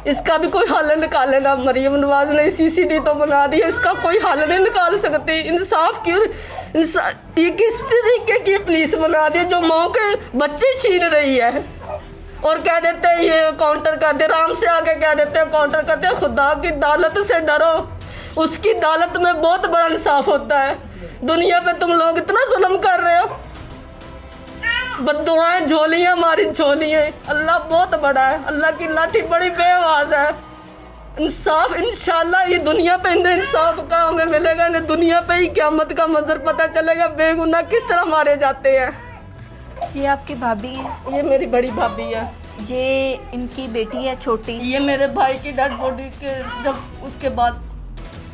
इसका भी कोई हल निकाले ना। मरियम नवाज ने CCD तो बना दी है, इसका कोई हल नहीं निकाल सकते। इंसाफ क्यों, ये किस तरीके की पुलिस बना दी जो माँ के बच्चे छीन रही है। और कह देते हैं ये काउंटर कर दे, राम से आके कह देते हैं काउंटर करते हैं। खुदा की अदालत से डरो, उसकी अदालत में बहुत बड़ा इंसाफ होता है। दुनिया पे तुम लोग इतना जुल्म कर रहे हो, बद्दुआएं झोलियां हमारी झोलियां। अल्लाह बहुत बड़ा है, अल्लाह की लाठी बड़ी बेआवाज है। इंसाफ इंशाल्लाह ये दुनिया पे इंसाफ का हमें मिलेगा, नहीं दुनिया पे ही क़यामत का मंजर पता चलेगा बेगुनाह किस तरह मारे जाते हैं। ये आपकी भाभी है? ये मेरी बड़ी भाभी है। ये इनकी बेटी है छोटी? ये मेरे भाई की डेड बॉडी के जब उसके बाद,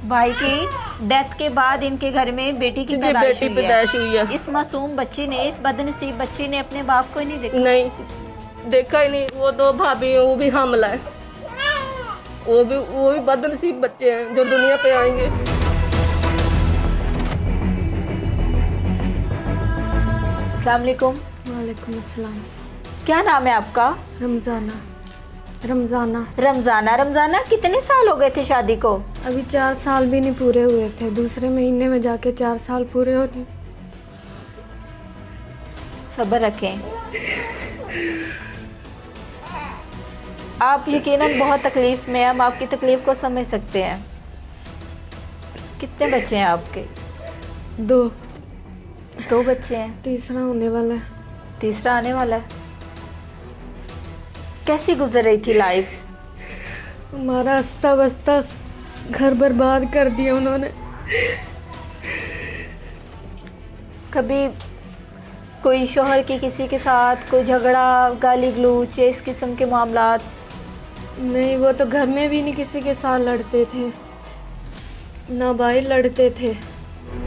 भाई की डेथ के बाद इनके घर में बेटी की बेटी पैदाइश हुई है। इस मासूम बच्ची ने, इस बदनसीब बच्ची ने अपने बाप को ही नहीं देखा? नहीं देखा ही नहीं। वो 2 भाभी हैं, वो भी हमला है। वो भी बदनसीब बच्चे हैं जो दुनिया पे आएंगे। अस्सलाम वालेकुम। वालेकुम अस्सलाम। क्या नाम है आपका? रमज़ाना। रमज़ाना। रमज़ाना। रमज़ाना, कितने साल हो गए थे शादी को? अभी 4 साल भी नहीं पूरे हुए थे, दूसरे महीने में जाके 4 साल पूरे हो। सब्र रखें। आप यकीनन बहुत तकलीफ में हैं, हम आपकी तकलीफ को समझ सकते हैं। कितने बच्चे हैं आपके? 2 बच्चे हैं, तीसरा होने वाला है। तीसरा आने वाला है। कैसी गुजर रही थी लाइफ? हमारा हंसता बसता घर बर्बाद कर दिया उन्होंने। कभी कोई शोहर की किसी के साथ कोई झगड़ा, गाली गलौज, इस किस्म के मामलात? नहीं, वो तो घर में भी नहीं किसी के साथ लड़ते थे, ना बाहर लड़ते थे।